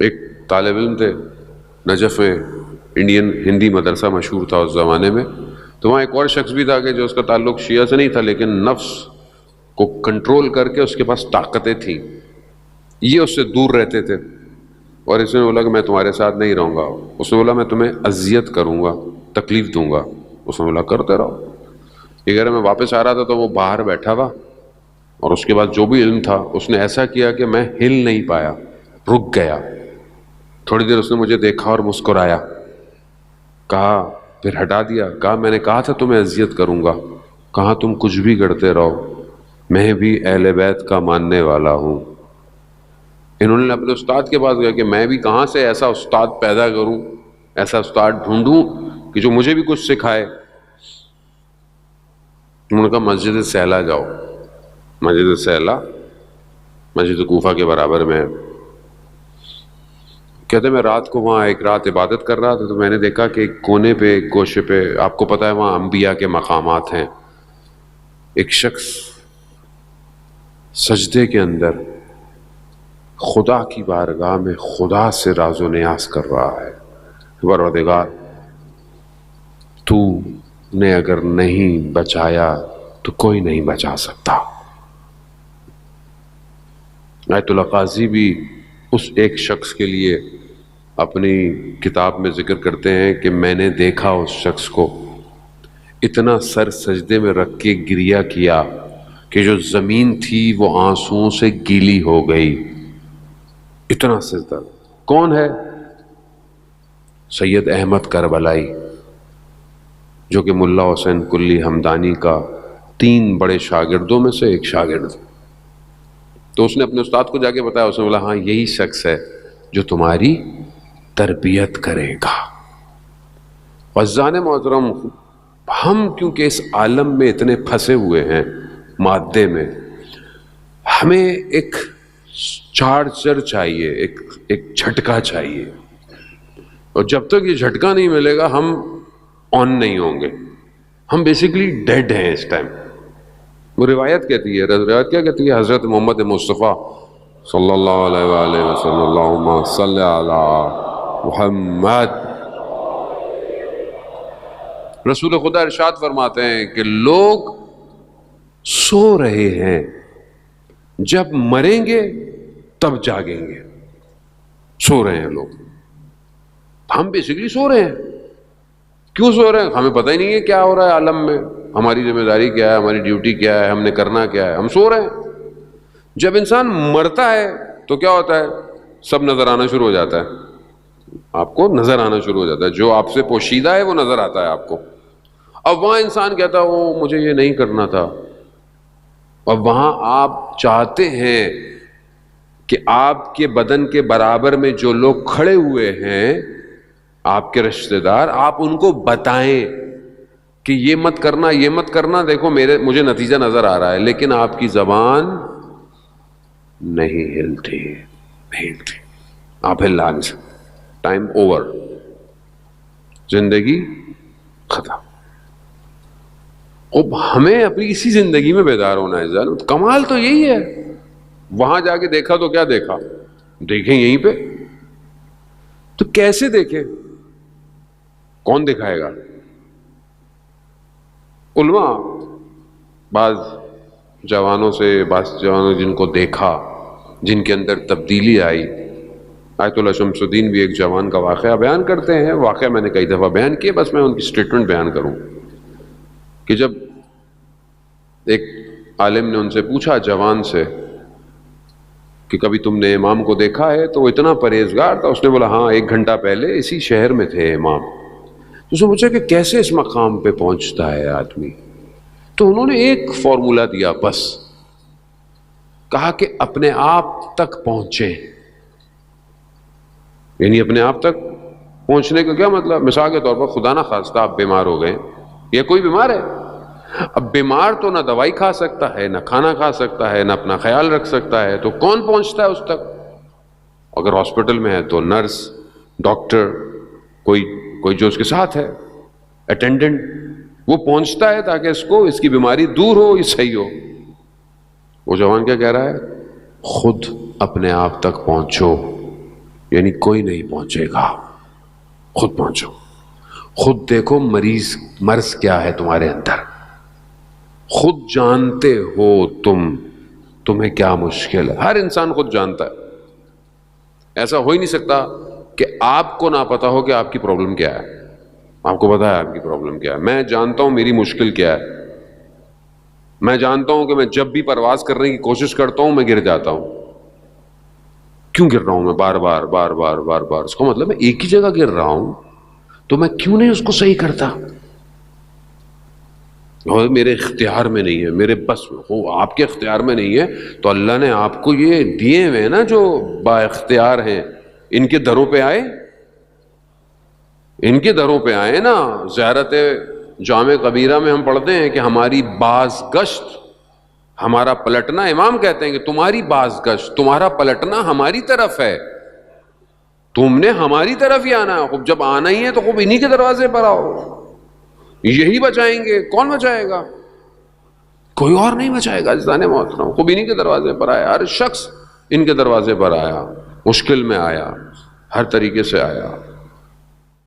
ایک طالب علم تھے نجف میں، انڈین ہندی مدرسہ مشہور تھا اس زمانے میں، تو وہاں ایک اور شخص بھی تھا کہ جو اس کا تعلق شیعہ سے نہیں تھا لیکن نفس کو کنٹرول کر کے اس کے پاس طاقتیں تھیں، یہ اس سے دور رہتے تھے، اور اس نے بولا کہ میں تمہارے ساتھ نہیں رہوں گا، اس نے بولا میں تمہیں اذیت کروں گا، تکلیف دوں گا، اس نے بولا کرتے رہو۔ یہ کہہ رہا میں واپس آ رہا تھا تو وہ باہر بیٹھا تھا، اور اس کے بعد جو بھی علم تھا اس نے ایسا کیا کہ میں ہل نہیں پایا، رک گیا۔ تھوڑی دیر اس نے مجھے دیکھا اور مسکرایا، کہا پھر ہٹا دیا، کہا میں نے کہا تھا تمہیں اذیت کروں گا، کہا تم کچھ بھی کرتے رہو، میں بھی اہل بیت کا ماننے والا ہوں۔ انہوں نے اپنے استاد کے پاس گیا کہ میں بھی کہاں سے ایسا استاد پیدا کروں، ایسا استاد ڈھونڈوں کہ جو مجھے بھی کچھ سکھائے۔ انہوں نے کہا مسجد سہلا جاؤ، مسجد سہلا مسجد کوفہ کے برابر میں ہے۔ کہتے میں رات کو وہاں ایک رات عبادت کر رہا تھا تو میں نے دیکھا کہ ایک کونے پہ، ایک گوشے پہ، آپ کو پتہ ہے وہاں انبیاء کے مقامات ہیں، ایک شخص سجدے کے اندر خدا کی بارگاہ میں خدا سے راز و نیاز کر رہا ہے، پروردگار تو نے اگر نہیں بچایا تو کوئی نہیں بچا سکتا۔ آیت اللہ قاضی بھی اس ایک شخص کے لیے اپنی کتاب میں ذکر کرتے ہیں کہ میں نے دیکھا اس شخص کو اتنا سر سجدے میں رکھ کے گریہ کیا کہ جو زمین تھی وہ آنسوؤں سے گیلی ہو گئی، اتنا سجدہ۔ کون ہے؟ سید احمد کربلائی، جو کہ ملا حسین کلی ہمدانی کا 3 بڑے شاگردوں میں سے ایک شاگرد۔ تو اس نے اپنے استاد کو جا کے بتایا، اس نے بولا ہاں یہی شخص ہے جو تمہاری تربیت کرے گا۔ عزیزان محترم، ہم کیونکہ اس عالم میں اتنے پھنسے ہوئے ہیں مادے میں، ہمیں ایک چارجر چاہیے، ایک جھٹکا چاہیے، اور جب تک یہ جھٹکا نہیں ملے گا ہم آن نہیں ہوں گے۔ ہم بیسیکلی ڈیڈ ہیں اس ٹائم۔ وہ روایت کہتی ہے، روایت کیا کہتی ہے؟ حضرت محمد مصطفیٰ صلی اللہ علیہ وآلہ وسلم، اللہم صلی علی محمد، رسول خدا ارشاد فرماتے ہیں کہ لوگ سو رہے ہیں، جب مریں گے تب جاگیں گے۔ سو رہے ہیں لوگ، ہم بیسیکلی سو رہے ہیں۔ کیوں سو رہے ہیں؟ ہمیں پتہ ہی نہیں ہے کیا ہو رہا ہے عالم میں، ہماری ذمہ داری کیا ہے، ہماری ڈیوٹی کیا ہے، ہم نے کرنا کیا ہے، ہم سو رہے ہیں۔ جب انسان مرتا ہے تو کیا ہوتا ہے؟ سب نظر آنا شروع ہو جاتا ہے، آپ کو نظر آنا شروع ہو جاتا ہے، جو آپ سے پوشیدہ ہے وہ نظر آتا ہے آپ کو۔ اب وہاں انسان کہتا ہے وہ مجھے یہ نہیں کرنا تھا، اب وہاں آپ چاہتے ہیں کہ آپ کے بدن کے برابر میں جو لوگ کھڑے ہوئے ہیں، آپ کے رشتہ دار، آپ ان کو بتائیں کہ یہ مت کرنا، یہ مت کرنا، دیکھو مجھے نتیجہ نظر آ رہا ہے، لیکن آپ کی زبان نہیں ہلتی، نہیں ہلتی، آپ ہلا نہیں سکتے۔ ٹائم اوور، زندگی ختم۔ اب ہمیں اپنی اسی زندگی میں بیدار ہونا ہے ذرا۔ کمال تو یہی ہے، وہاں جا کے دیکھا تو کیا دیکھا، دیکھیں یہیں پہ، تو کیسے دیکھیں؟ کون دکھائے گا؟ علماء، بعض جوانوں جن کو دیکھا، جن کے اندر تبدیلی آئی۔ آیت اللہ شمس الدین بھی ایک جوان کا واقعہ بیان کرتے ہیں، واقعہ میں نے کئی دفعہ بیان کیے، بس میں ان کی سٹیٹمنٹ بیان کروں کہ جب ایک عالم نے ان سے پوچھا جوان سے کہ کبھی تم نے امام کو دیکھا ہے؟ تو وہ اتنا پرہیزگار تھا، اس نے بولا ہاں 1 گھنٹہ پہلے اسی شہر میں تھے امام۔ تو اس نے پوچھا کہ کیسے اس مقام پہ پہنچتا ہے آدمی؟ تو انہوں نے ایک فارمولا دیا، بس کہا کہ اپنے آپ تک پہنچے۔ یعنی اپنے آپ تک پہنچنے کا کیا مطلب؟ مثال کے طور پر خدا نہ خواستہ آپ بیمار ہو گئے، یا کوئی بیمار ہے، اب بیمار تو نہ دوائی کھا سکتا ہے، نہ کھانا کھا سکتا ہے، نہ اپنا خیال رکھ سکتا ہے، تو کون پہنچتا ہے اس تک؟ اگر ہاسپٹل میں ہے تو نرس، ڈاکٹر، کوئی جو اس کے ساتھ ہے، اٹینڈنٹ، وہ پہنچتا ہے تاکہ اس کی بیماری دور ہو، یہ صحیح ہو۔ وہ جوان کیا کہہ رہا ہے؟ خود اپنے آپ تک پہنچو، یعنی کوئی نہیں پہنچے گا، خود پہنچو، خود دیکھو مرض کیا ہے تمہارے اندر، خود جانتے ہو تمہیں کیا مشکل ہے. ہر انسان خود جانتا ہے. ایسا ہو ہی نہیں سکتا کہ آپ کو نہ پتا ہو کہ آپ کی پرابلم کیا ہے. آپ کو پتا ہے آپ کی پرابلم کیا ہے. میں جانتا ہوں میری مشکل کیا ہے. میں جانتا ہوں کہ میں جب بھی پرواز کرنے کی کوشش کرتا ہوں میں گر جاتا ہوں. کیوں گر رہا ہوں میں بار بار بار بار بار بار؟ اس کا مطلب میں ایک ہی جگہ گر رہا ہوں تو میں کیوں نہیں اس کو صحیح کرتا؟ اور میرے اختیار میں نہیں ہے، میرے بس وہ آپ کے اختیار میں نہیں ہے تو اللہ نے آپ کو یہ دیے ہوئے نا جو با اختیار ہیں، ان کے دروں پہ آئے، ان کے دروں پہ آئے نا. زیارت جامع کبیرہ میں ہم پڑھتے ہیں کہ ہماری باز گشت، ہمارا پلٹنا، امام کہتے ہیں کہ تمہاری باز گشت، تمہارا پلٹنا ہماری طرف ہے، تم نے ہماری طرف ہی آنا ہے. خوب جب آنا ہی ہے تو خوب انہی کے دروازے پر آؤ، یہی بچائیں گے. کون بچائے گا؟ کوئی اور نہیں بچائے گا. عزیزان محترم، خوب انہی کے دروازے پر آیا. ہر شخص ان کے دروازے پر آیا، مشکل میں آیا، ہر طریقے سے آیا.